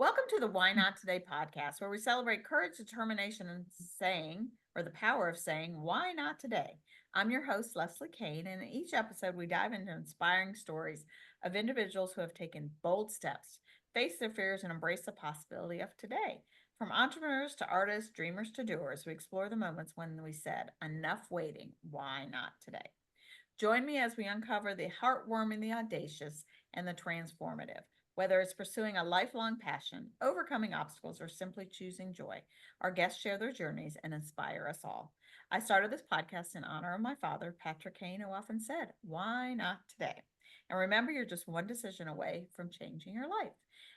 Welcome to the Why Not Today podcast, where we celebrate courage, determination, and saying, or the power of saying, why not today? I'm your host, Leslie Kane, and in each episode, we dive into inspiring stories of individuals who have taken bold steps, faced their fears, and embraced the possibility of today. From entrepreneurs to artists, dreamers to doers, we explore the moments when we said, enough waiting, why not today? Join me as we uncover the heartwarming, the audacious, and the transformative. Whether it's pursuing a lifelong passion, overcoming obstacles, or simply choosing joy, our guests share their journeys and inspire us all. I started this podcast in honor of my father, Patrick Kane, who often said, why not today? And remember, you're just one decision away from changing your life.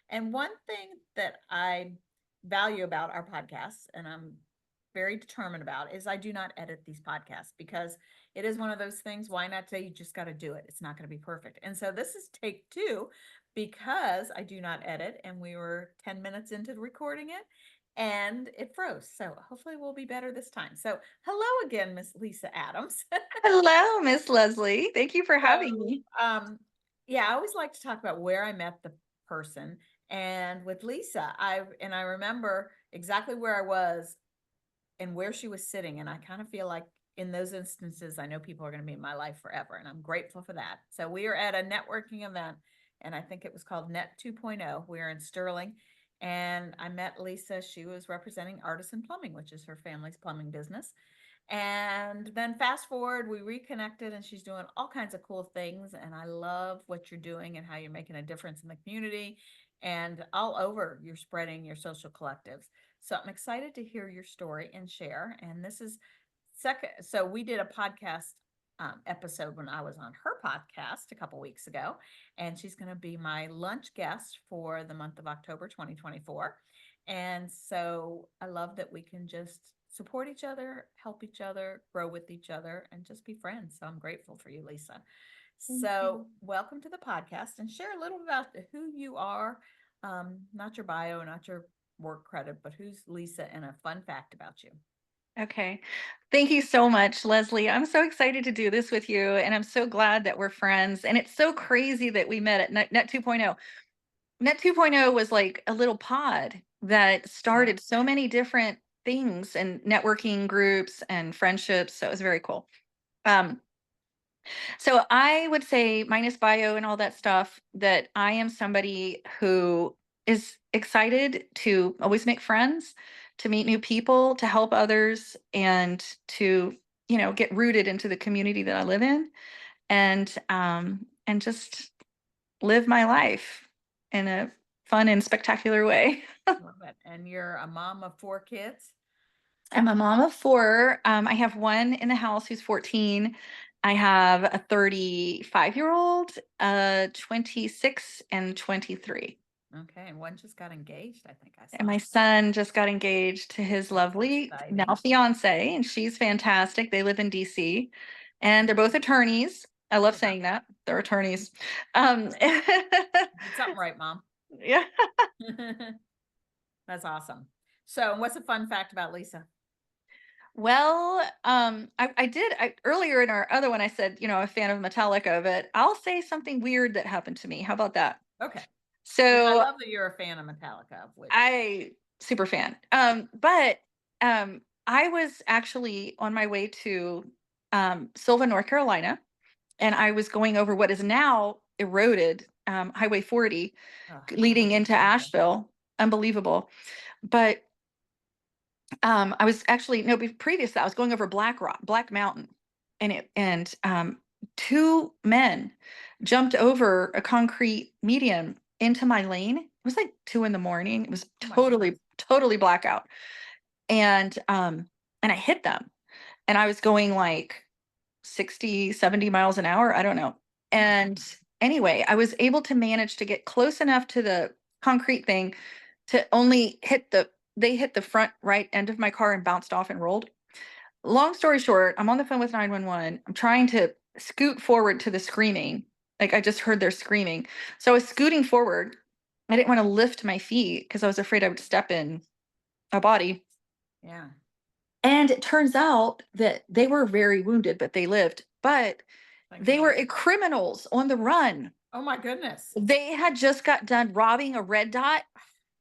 And one thing that I value about our podcasts, and I'm very determined about, is I do not edit these podcasts because it is one of those things. Why not say you just got to do it? It's not going to be perfect. And so this is take two because I do not edit, and we were 10 minutes into recording it and it froze. So hopefully we'll be better this time. So hello again, Miss Lisa Adams. Hello, Miss Leslie. Thank you for having So, me. yeah, I always like to talk about where I met the person. And with Lisa, I remember exactly where I was and where she was sitting. And I kind of feel like in those instances, I know people are going to be in my life forever. And I'm grateful for that. So we are at a networking event, and I think it was called Net 2.0. We are in Sterling. And I met Lisa. She was representing Artisan Plumbing, which is her family's plumbing business. And then fast forward, we reconnected, and she's doing all kinds of cool things. And I love what you're doing and how you're making a difference in the community. And all over, you're spreading your social collectives. So I'm excited to hear your story and share. And this is second. So we did a podcast episode when I was on her podcast a couple weeks ago, and she's going to be my lunch guest for the month of October 2024. And so I love that we can just support each other, help each other, grow with each other, and just be friends. So I'm grateful for you, Lisa. Thank So you. welcome to the podcast, and share a little about who you are, not your bio, not your work credit, but who's Lisa, and a fun fact about you. Okay. Thank you so much, Leslie. I'm so excited to do this with you, and I'm so glad that we're friends. And it's so crazy that we met at Net 2.0. Net 2.0 was like a little pod that Yeah. started so many different things and networking groups and friendships. So it was very cool. Um, so I would say, minus bio and all that stuff, that I am somebody who is excited to always make friends, to meet new people, to help others, and to, get rooted into the community that I live in, and just live my life in a fun and spectacular way. Love it. And you're a mom of four kids? I'm a mom of four. I have one in the house who's 14. I have a 35-year-old, 26, and 23. Okay, and one just got engaged, I think I And saw. my son just got engaged to his That's lovely now exciting. fiance, and she's fantastic. They live in DC, and they're both attorneys. I love Oh, wow. saying that. They're attorneys. Did something right, mom. Yeah. That's awesome. So, what's a fun fact about Lisa? Well, I did earlier in our other one. I said, I'm a fan of Metallica, but I'll say something weird that happened to me. How about that? Okay. Which I So love that you're a fan of Metallica, of which. I super fan. But I was actually on my way to Sylvan, North Carolina, and I was going over what is now eroded Highway 40, Oh, leading into Asheville. Unbelievable. But I was actually no, previous to that, I was going over Black Mountain, and two men jumped over a concrete median into my lane. It was like 2 in the morning. It was oh my goodness. totally blackout. And I hit them. And I was going like 60, 70 miles an hour. I don't know. Oh my And goodness. anyway, I was able to manage to get close enough to the concrete thing to only they hit the front right end of my car and bounced off and rolled. Long story short, I'm on the phone with 911. I'm trying to scoot forward to the screaming. Like I just heard their screaming. So I was scooting forward. I didn't want to lift my feet because I was afraid I would step in a body. Yeah. And it turns out that they were very wounded, but they lived. But Thank they God. were criminals on the run. Oh my goodness. They had just got done robbing a red dot,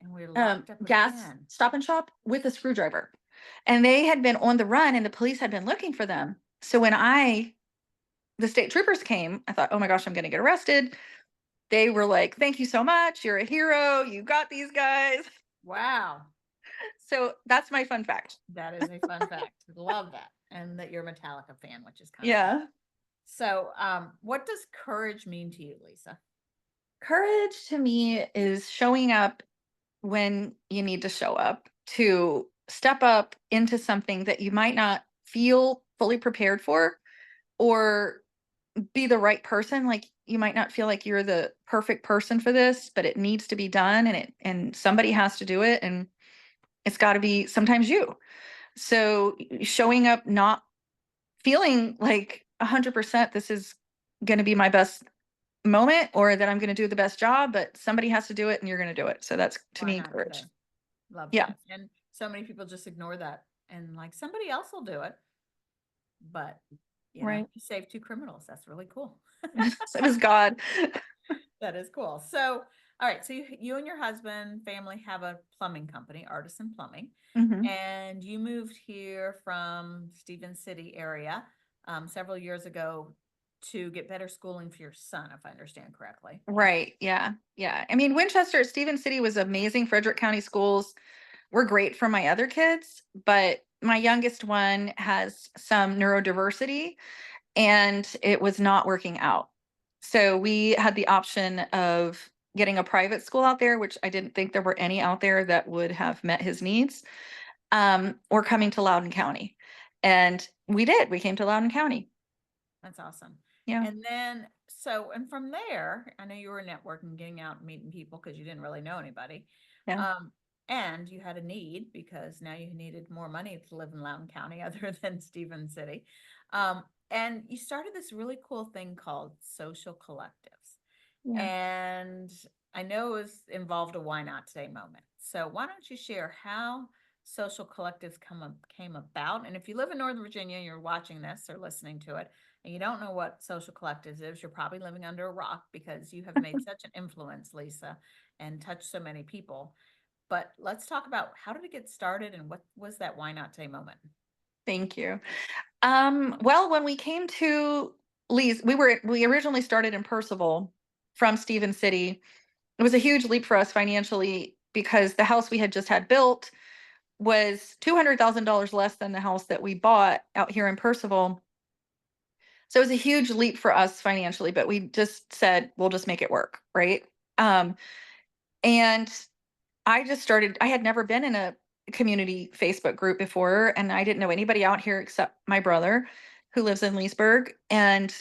And we're locked up gas again. Stop and Shop with a screwdriver. And they had been on the run and the police had been looking for them. So when the state troopers came, I thought, oh my gosh, I'm going to get arrested. They were like, thank you so much. You're a hero. You got these guys. Wow. So that's my fun fact. That is a fun fact. Love that. And that you're a Metallica fan, which is kind of cool. Yeah. So, what does courage mean to you, Lisa? Courage to me is showing up when you need to show up, to step up into something that you might not feel fully prepared for, or be the right person. Like, you might not feel like you're the perfect person for this, but it needs to be done, and somebody has to do it, and it's got to be sometimes you. So showing up, not feeling like 100% this is going to be my best moment, or that I'm going to do the best job, but somebody has to do it and you're going to do it. So that's, to Why me, not today? courage. Love Yeah. that. And so many people just ignore that and like somebody else will do it. But, Right. you saved two criminals. That's really cool. So it was God. That is cool. So, all right. So you and your husband, family have a plumbing company, Artisan Plumbing, Mhm. and you moved here from Stephen City area several years ago to get better schooling for your son, if I understand correctly. Right. Yeah. Yeah. I mean, Winchester, Stephen City was amazing. Frederick County schools were great for my other kids, but my youngest one has some neurodiversity and it was not working out. So we had the option of getting a private school out there, which I didn't think there were any out there that would have met his needs, or coming to Loudoun County. And we did. We came to Loudoun County. That's awesome. Yeah. And then, and from there, I know you were networking, getting out and meeting people because you didn't really know anybody. Yeah. Um, and you had a need because now you needed more money to live in Loudoun County other than Stephen City. And you started this really cool thing called social collectives. Yeah. And I know it was involved a why not today moment. So why don't you share how social collectives came about? And if you live in Northern Virginia, you're watching this or listening to it, and you don't know what social collectives is, you're probably living under a rock because you have made such an influence, Lisa, and touched so many people. But let's talk about how did it get started and what was that why not today moment? Thank you. Well, when we came to Lee's, we originally started in Percival from Stephen City. It was a huge leap for us financially because the house we had just had built was $200,000 less than the house that we bought out here in Percival. So it was a huge leap for us financially, but we just said, we'll just make it work. Right. Um, and I had never been in a community Facebook group before, and I didn't know anybody out here except my brother who lives in Leesburg. And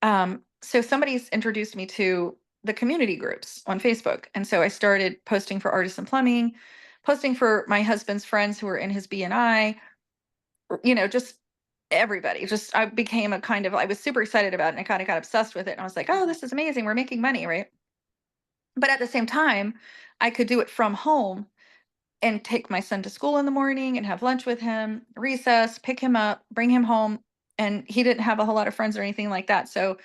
so somebody's introduced me to the community groups on Facebook. And so I started posting for Artisan Plumbing, posting for my husband's friends who were in his BNI, just everybody. Just I became I was super excited about it and I kind of got obsessed with it. And I was like, oh, this is amazing. We're making money, right? But at the same time, I could do it from home and take my son to school in the morning and have lunch with him, recess, pick him up, bring him home. And he didn't have a whole lot of friends or anything like that. So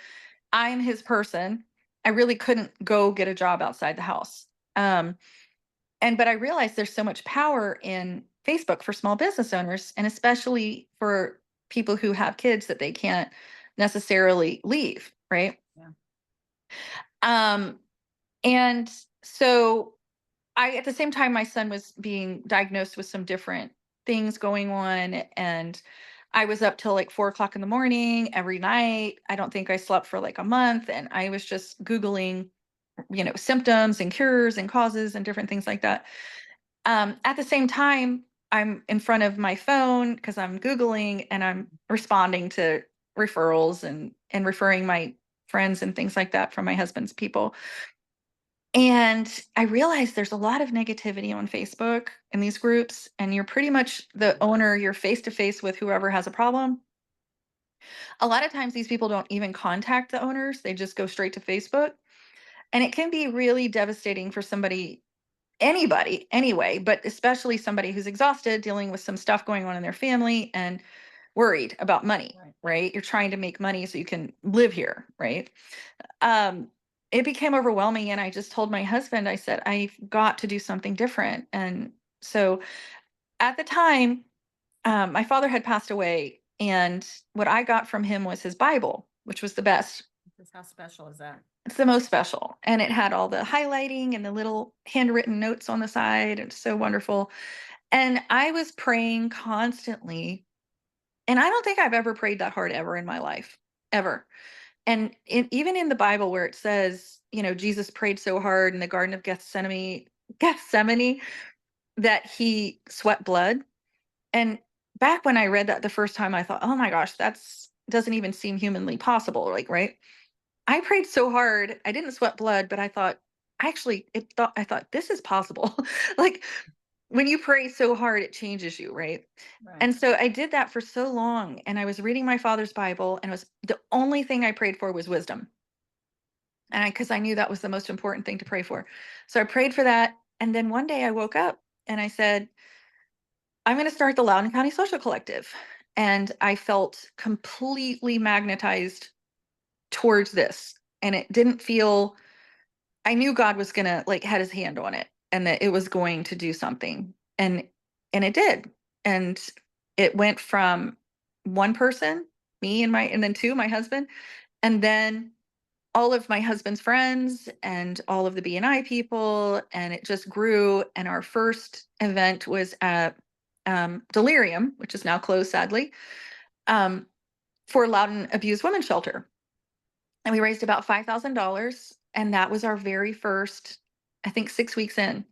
I'm his person. I really couldn't go get a job outside the house. Um, but I realized there's so much power in Facebook for small business owners, and especially for people who have kids that they can't necessarily leave, right? Yeah. Um, and so at the same time, my son was being diagnosed with some different things going on, and I was up till like 4 o'clock in the morning every night. I don't think I slept for like a month, and I was just Googling, symptoms and cures and causes and different things like that. At the same time, I'm in front of my phone because I'm Googling and I'm responding to referrals and referring my friends and things like that from my husband's people. And I realized there's a lot of negativity on Facebook in these groups, and you're pretty much the owner, you're face to face with whoever has a problem. A lot of times, these people don't even contact the owners, they just go straight to Facebook. And it can be really devastating for anybody anyway, but especially somebody who's exhausted, dealing with some stuff going on in their family and worried about money, Right. right? You're trying to make money so you can live here, right? Um, it became overwhelming. And I just told my husband, I said, I've got to do something different. And so at the time, my father had passed away. And what I got from him was his Bible, which was the best. This how special is that? It's the most special. And it had all the highlighting and the little handwritten notes on the side. It's so wonderful. And I was praying constantly. And I don't think I've ever prayed that hard ever in my life, ever. And even in the Bible where it says, Jesus prayed so hard in the Garden of Gethsemane that he sweat blood. And back when I read that the first time, I thought, oh my gosh, that's doesn't even seem humanly possible. Like, right. I prayed so hard. I didn't sweat blood, but I thought, I thought this is possible. Like when you pray so hard, it changes you. Right. Right. And so I did that for so long. And I was reading my father's Bible, and it was the only thing I prayed for was wisdom. And because I knew that was the most important thing to pray for. So I prayed for that. And then one day I woke up and I said, I'm going to start the Loudoun County Social Collective. And I felt completely magnetized towards this. And it didn't feel, I knew God was going to like had his hand on it and that it was going to do something. And it did. And it went from one person, me and then two, my husband, and then all of my husband's friends and all of the BNI people, and it just grew. And our first event was at Delirium, which is now closed, sadly, um, for Loudon Abused Women's Shelter. And we raised about $5,000. And that was our very first, I think, 6 weeks in.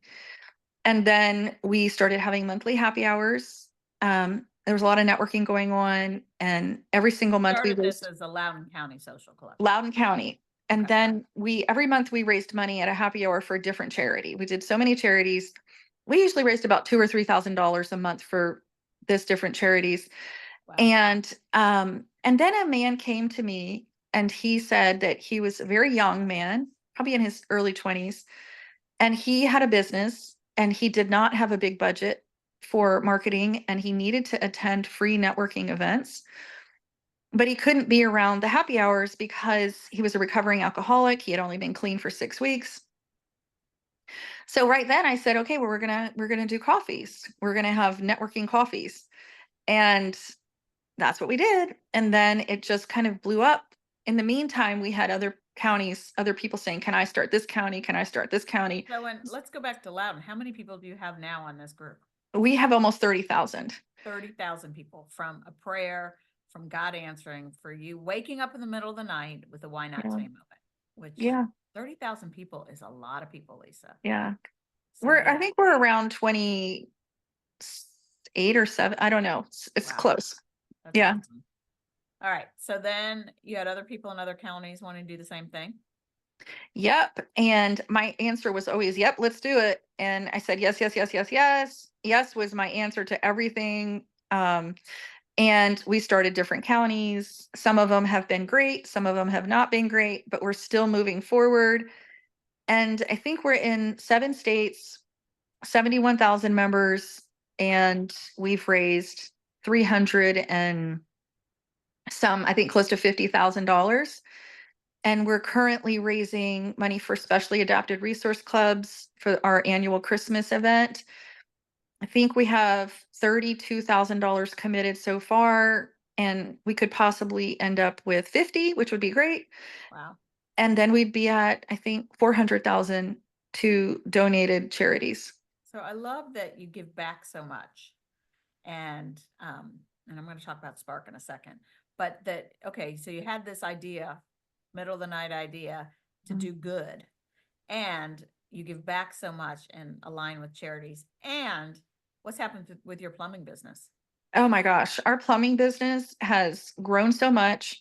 And then we started having monthly happy hours. There was a lot of networking going on. And every single month we Started this raised as a Loudoun County Social Collective. Loudoun County. And Okay. then every month we raised money at a happy hour for a different charity. We did so many charities. We usually raised about $2,000 or $3,000 a month for this different charities. Wow. And then a man came to me and he said that he was a very young man, probably in his early 20s, and he had a business and he did not have a big budget for marketing, and he needed to attend free networking events, but he couldn't be around the happy hours because he was a recovering alcoholic. He had only been clean for 6 weeks. So right then I said, okay, well, we're gonna do coffees. We're gonna have networking coffees. And that's what we did. And then it just kind of blew up. In the meantime, we had other counties, other people saying, can I start this county? Can I start this county? So let's go back to Loudon. How many people do you have now on this group? We have almost 30,000. 30,000 people, from a prayer, from God answering, for you waking up in the middle of the night with a why not Yeah. today moment, which Yeah. 30,000 people is a lot of people, Lisa. Yeah. So I think we're around 28 or 7. I don't know. It's wow. close. That's Yeah. awesome. All right. So then you had other people in other counties wanting to do the same thing. Yep. And my answer was always, yep, let's do it. And I said, yes, yes, yes, yes, yes. Yes was my answer to everything. And we started different counties. Some of them have been great. Some of them have not been great, but we're still moving forward. And I think we're in 7 states, 71,000 members, and we've raised 300 and some, I think close to $50,000. And we're currently raising money for specially adapted resource clubs for our annual Christmas event. I think we have $32,000 committed so far, and we could possibly end up with 50, which would be great. Wow. And then we'd be at, I think, 400,000 to donated charities. So I love that you give back so much. And I'm going to talk about Spark in a second, but that, okay, so you had this idea, middle of the night idea to do good, and you give back so much and align with charities. And what's happened with your plumbing business? Oh my gosh, our plumbing business has grown so much.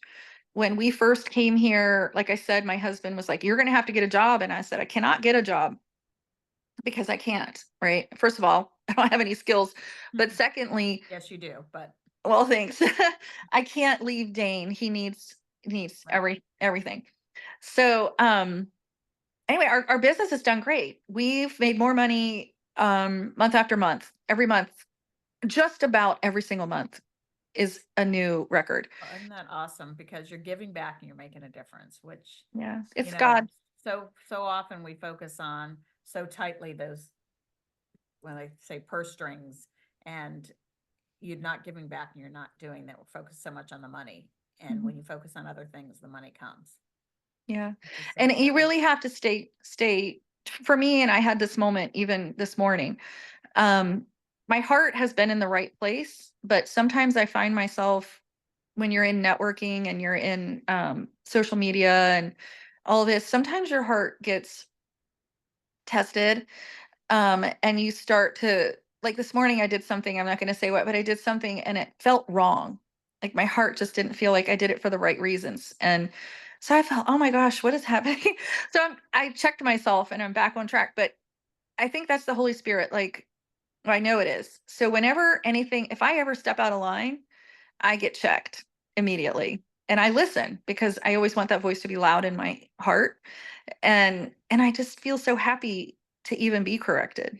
When we first came here, like I said, my husband was like, you're going to have to get a job. And I said, I cannot get a job because I can't, right? First of all, I don't have any skills. But secondly, yes, you do. But well, thanks. I can't leave Dane. He needs right. everything. So anyway, our business has done great. We've made more money month after month, every month, just about every single month is a new record. Isn't that awesome? Because you're giving back and you're making a difference, which, Yeah, it's you know, God. So often we focus on so tightly those, when I say purse strings, and you're not giving back and you're not doing that. We're focused so much on the money. And Mhm. when you focus on other things, the money comes, Yeah. which is so And you important. really have to stay for me, and I had this moment even this morning. Um, my heart has been in the right place, but sometimes I find myself when you're in networking and you're in social media and all this, sometimes your heart gets tested. And you start to, like this morning, I did something, I'm not going to say what, but I did something and it felt wrong. Like my heart just didn't feel like I did it for the right reasons. And so I felt, oh my gosh, what is happening? So I checked myself and I'm back on track. But I think that's the Holy Spirit. Like, I know it is. So whenever anything, if I ever step out of line, I get checked immediately. And I listen because I always want that voice to be loud in my heart. And I just feel so happy to even be corrected.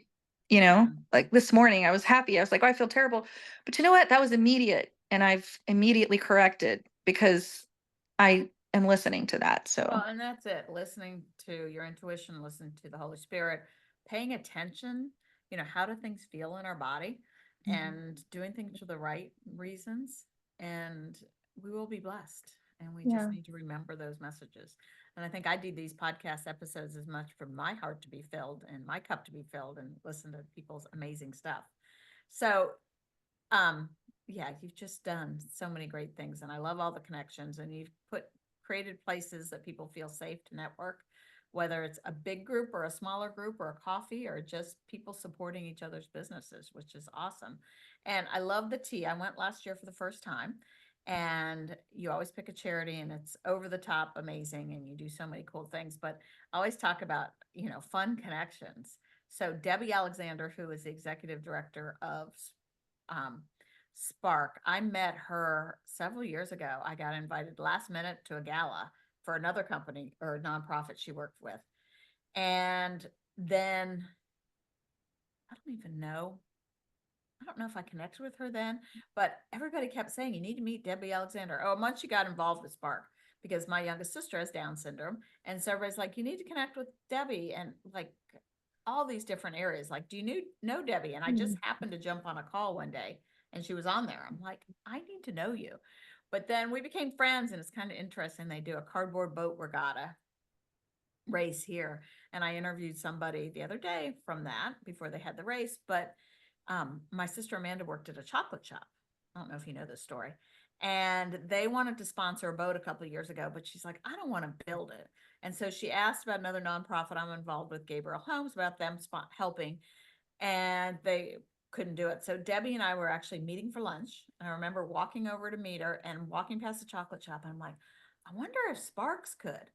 Yeah. Like this morning I was happy. I was like, oh, I feel terrible. But you know what? That was immediate. And I've immediately corrected because I am listening to that. So Well, and that's it. Listening to your intuition, listening to the Holy Spirit, paying attention, how do things feel in our body, Mhm. and doing things for the right reasons. And we will be blessed. And we just Yeah. need to remember those messages. And I think I do these podcast episodes as much for my heart to be filled and my cup to be filled and listen to people's amazing stuff. So, um, yeah, you've just done so many great things, and I love all the connections, and you've created places that people feel safe to network, whether it's a big group or a smaller group or a coffee or just people supporting each other's businesses, which is awesome. And I love the tea. I went last year for the first time, and you always pick a charity, and it's over the top amazing, and you do so many cool things. But I always talk about, fun connections. So Debbie Alexander, who is the executive director of um, Spark. I met her several years ago. I got invited last minute to a gala for another company or nonprofit she worked with. And then I don't even know. I don't know if I connected with her then, but everybody kept saying, you need to meet Debbie Alexander. Oh, once she got involved with Spark, because my youngest sister has Down syndrome. And so everybody's like, you need to connect with Debbie, and like all these different areas. Like, do you know Debbie? And I just Mhm. happened to jump on a call one day and she was on there. I'm like, I need to know you. But then we became friends, and it's kind of interesting. They do a cardboard boat regatta race here. And I interviewed somebody the other day from that before they had the race. But my sister Amanda worked at a chocolate shop. I don't know if you know this story. And they wanted to sponsor a boat a couple of years ago, but she's like, I don't want to build it. And so she asked about another nonprofit I'm involved with, Gabriel Homes, about them helping, and they couldn't do it. So Debbie and I were actually meeting for lunch. And I remember walking over to meet her and walking past the chocolate shop. And I'm like, I wonder if Sparks could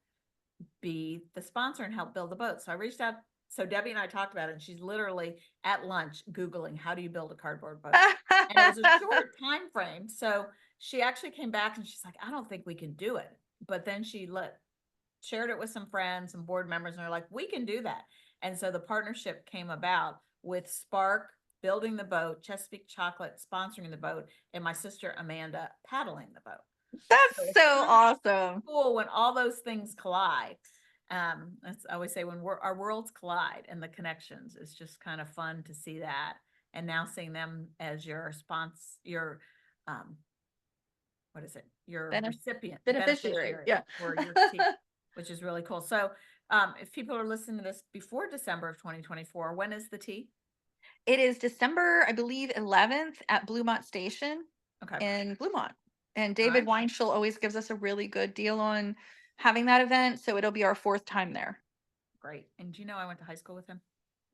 be the sponsor and help build the boat. So I reached out. So Debbie and I talked about it, and she's literally at lunch Googling how do you build a cardboard boat. And it was a short time frame. So she actually came back and she's like, I don't think we can do it. But then she shared it with some friends and board members, and they're like, we can do that. And so the partnership came about with Spark building the boat, Chesapeake Chocolate sponsoring the boat, and my sister Amanda paddling the boat. So That's it's so kind of awesome. cool when all those things collide. That's, I always say, when our worlds collide and the connections, it's just kind of fun to see that. And now seeing them as your um, what is it? Your Benef- recipient, Beneficiary. beneficiary Yeah. for your tea, which is really cool. So, if people are listening to this before December of 2024, when is the tea? It is December, I believe, 11th at Bluemont Station Okay. in Bluemont. And All David right. Weinschel always gives us a really good deal on having that event. So it'll be our fourth time there. Great. And do you know I went to high school with him?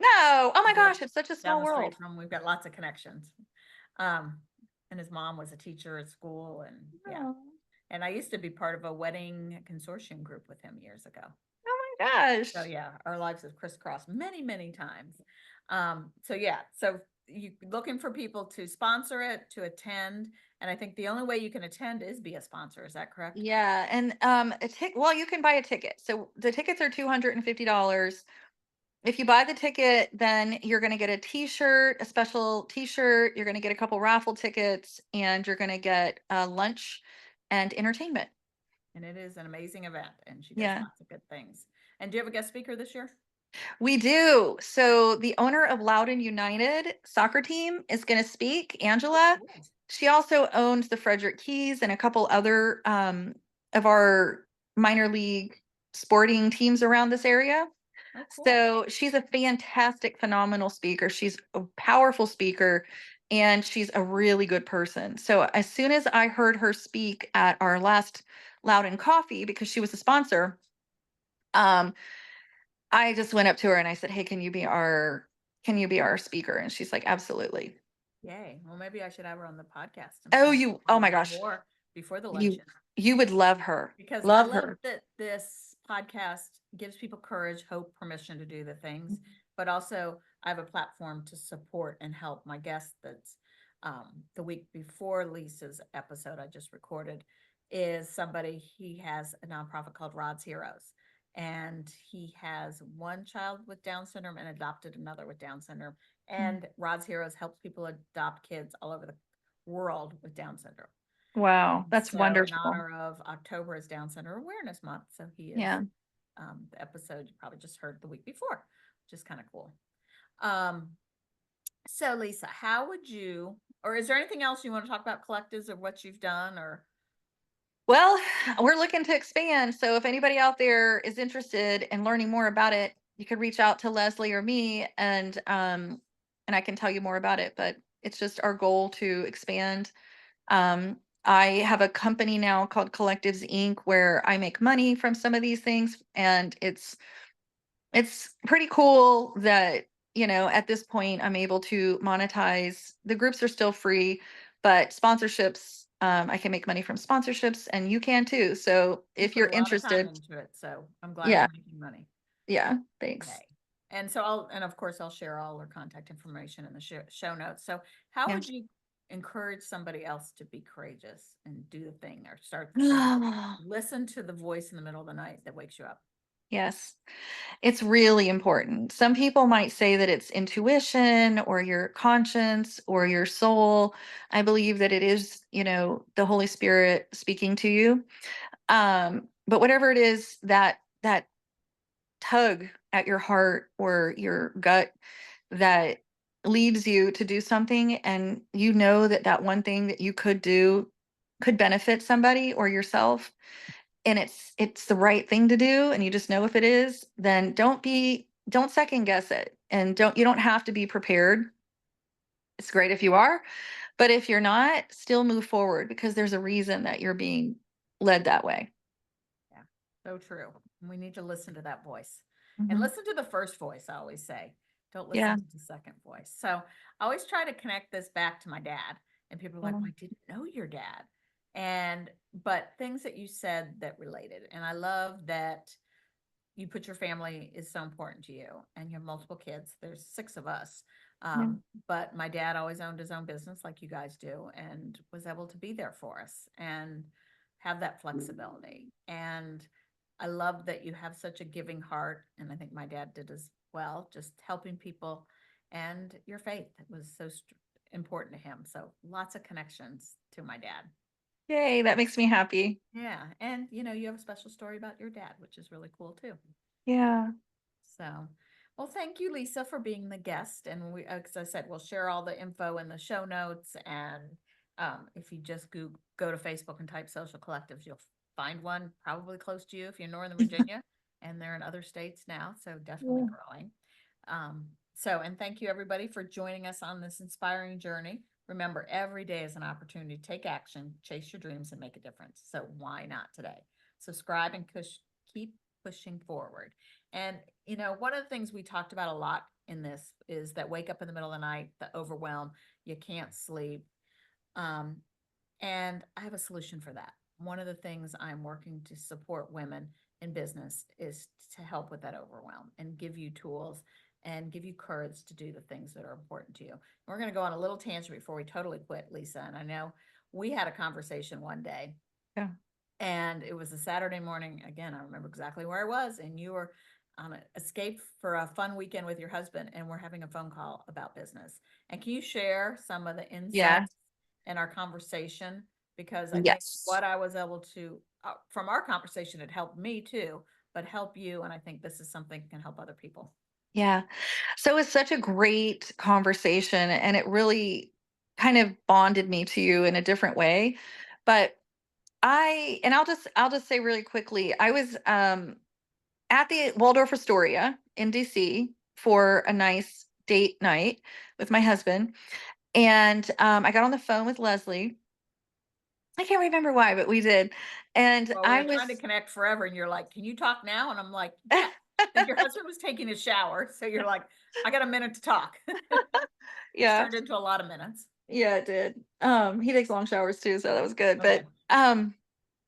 No. Oh I my did. gosh, it's such a Down small the street world. from, we've got lots of connections. Um, and his mom was a teacher at school, and yeah. Oh, And I used to be part of a wedding consortium group with him years ago. oh my So gosh. yeah, our lives have crisscrossed many, many times. So yeah, so you looking for people to sponsor it, to attend, and I think the only way you can attend is be a sponsor. Is that correct? Yeah. And a ticket, well, you can buy a ticket. So the tickets are $250. If you buy the ticket, then you're going to get a t-shirt, a special t-shirt. You're going to get a couple raffle tickets, and you're going to get lunch and entertainment. And it is an amazing event, and she does Yeah. lots of good things. And do you have a guest speaker this year? We do. So the owner of Loudoun United soccer team is going to speak, Oh, Angela. cool. She also owns the Frederick Keys and a couple other of our minor league sporting teams around this area. Oh, cool. So she's a fantastic, phenomenal speaker. She's a powerful speaker and she's a really good person. So as soon as I heard her speak at our last Loudon Coffee, because she was a sponsor, um, I just went up to her and I said, "Hey, can you be our speaker?" And she's like, "Absolutely." Yay. Well, maybe I should have her on the podcast and Oh, find out you, a oh little my bit gosh, more before the you luncheon. you would love her. Because I Love love her. that this podcast gives people courage, hope, permission to do the things, but also I have a platform to support and help my guest. That's the week before Lisa's episode I just recorded is somebody. He has a nonprofit called Rod's Heroes, and he has one child with Down syndrome and adopted another with Down syndrome. Mm. And Rod's Heroes helps people adopt kids all over the world with Down syndrome. Wow, And that's so, in wonderful. honor of October is Down Syndrome Awareness Month, so he is Yeah. the episode you probably just heard the week before, which is kind of cool. Um, so, Lisa, how would you, or is there anything else you want to talk about collectives or what you've done, or Well, we're looking to expand. So if anybody out there is interested in learning more about it, you could reach out to Leslie or me and I can tell you more about it. But it's just our goal to expand. I have a company now called Collectives Inc. where I make money from some of these things. And it's pretty cool that, at this point I'm able to monetize. The groups are still free, but sponsorships, I can make money from sponsorships and you can too. So you if put a you're lot of time interested, into it? So, I'm glad yeah, you're making money. yeah, thanks. Yay. And so, and of course, I'll share all our contact information in the show notes. So, how Yeah. would you encourage somebody else to be courageous and do the thing or start the thing? Listen to the voice in the middle of the night that wakes you up. Yes, it's really important. Some people might say that it's intuition or your conscience or your soul. I believe that it is, the Holy Spirit speaking to you. But whatever it is, that tug at your heart or your gut that leads you to do something, and that that one thing that you could do could benefit somebody or yourself, and it's the right thing to do, and you just know if it is, then don't second guess it, and you don't have to be prepared. It's great if you are, but if you're not, still move forward because there's a reason that you're being led that way. Yeah, so true. We need to listen to that voice and Mhm. listen to the first voice. I always say, don't listen Yeah. to the second voice. So I always try to connect this back to my dad. And people are like, Yeah. well, I didn't know your dad. But things that you said that related. And I love that you put your family is so important to you and you have multiple kids. There's six of us. Yeah. But my dad always owned his own business like you guys do and was able to be there for us and have that flexibility. And I love that you have such a giving heart. And I think my dad did as well, just helping people and your faith was so important to him. So lots of connections to my dad. Yay, that makes me happy. Yeah. And you have a special story about your dad, which is really cool too. Yeah. So, well, thank you, Lisa, for being the guest. And as I said, we'll share all the info in the show notes. And if you just go to Facebook and type social collectives, you'll find one probably close to you if you're in Northern Virginia, and they're in other states now. So definitely Yeah. growing. And thank you everybody for joining us on this inspiring journey. Remember, every day is an opportunity to take action, chase your dreams, and make a difference. So why not today? Subscribe and keep pushing forward. And one of the things we talked about a lot in this is that wake up in the middle of the night, the overwhelm, you can't sleep. Um, and I have a solution for that. One of the things I'm working to support women in business is to help with that overwhelm and give you tools and give you courage to do the things that are important to you. And we're going to go on a little tangent before we totally quit, Lisa. And I know we had a conversation one day Yeah. and it was a Saturday morning. Again, I remember exactly where I was, and you were on an escape for a fun weekend with your husband, and we're having a phone call about business. And can you share some of the Yeah. insights in our conversation? Because I think Yes. what I was able to, from our conversation, it helped me too. but help you. And I think this is something that can help other people. Yeah. So it's such a great conversation, and it really kind of bonded me to you in a different way. But I'll just say really quickly, I was at the Waldorf Astoria in DC for a nice date night with my husband. And I got on the phone with Leslie. I can't remember why, but we did. And Well, we I were trying to was, connect forever, and you're like, "Can you talk now?" And I'm like, "Yeah." I think your husband was taking a shower, so you're like, "I got a minute to talk." Which yeah, turned into a lot of minutes. yeah, it did. He takes long showers too, so that was good. Okay. But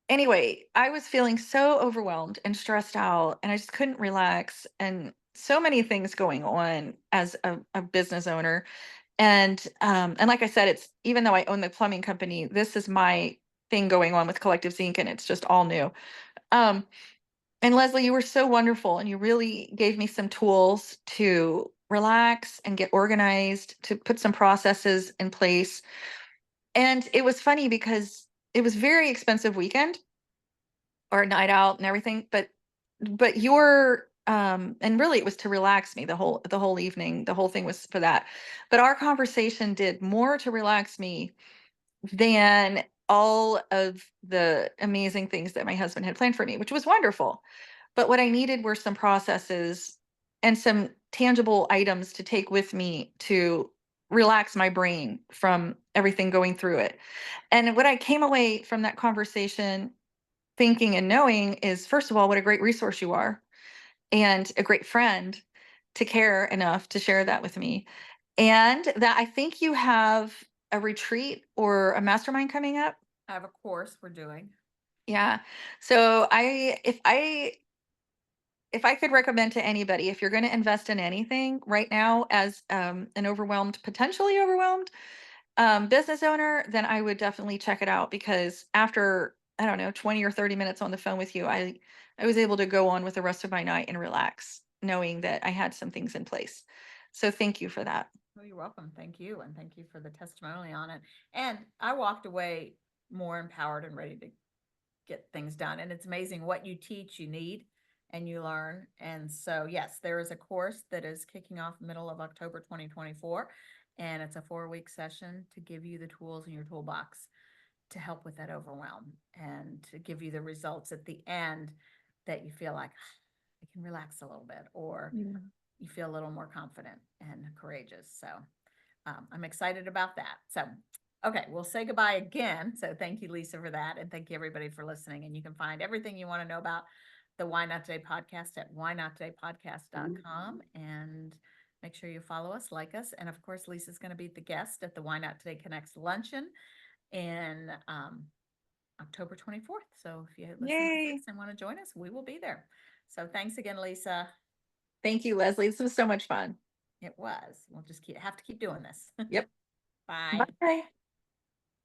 anyway, I was feeling so overwhelmed and stressed out, and I just couldn't relax, and so many things going on as a business owner. And like I said, it's even though I own the plumbing company, this is my thing going on with Collective Zinc, and it's just all new. Um, and Leslie, you were so wonderful, and you really gave me some tools to relax and get organized, to put some processes in place. And it was funny because it was very expensive weekend or a night out and everything, but your and really it was to relax me the whole evening. The whole thing was for that. But our conversation did more to relax me than all of the amazing things that my husband had planned for me, which was wonderful. But what I needed were some processes and some tangible items to take with me to relax my brain from everything going through it. And what I came away from that conversation thinking and knowing is, first of all, what a great resource you are and a great friend to care enough to share that with me. And that I think you have a retreat or a mastermind coming up. I have a course we're doing. Yeah. So if I could recommend to anybody, if you're going to invest in anything right now as an overwhelmed, potentially overwhelmed business owner, then I would definitely check it out, because after, I don't know, 20 or 30 minutes on the phone with you, I was able to go on with the rest of my night and relax, knowing that I had some things in place. So thank you for that. Well, you're welcome. Thank you. And thank you for the testimony on it. And I walked away more empowered and ready to get things done. And it's amazing what you teach, you need, and you learn. And so, yes, there is a course that is kicking off middle of October 2024. And it's a 4-week session to give you the tools in your toolbox to help with that overwhelm and to give you the results at the end that you feel like I can relax a little bit, or Yeah. you feel a little more confident and courageous. So I'm excited about that. So, okay, we'll say goodbye again. So thank you, Lisa, for that. And thank you, everybody, for listening. And you can find everything you want to know about the Why Not Today podcast at whynottodaypodcast.com. And make sure you follow us, like us. And of course, Lisa's going to be the guest at the Why Not Today Connects luncheon in October 24th. So if you listen to Yay. this and want to join us, we will be there. So thanks again, Lisa. Thank you, Leslie. This was so much fun. It was. We'll just have to keep doing this. Yep. Bye. Bye.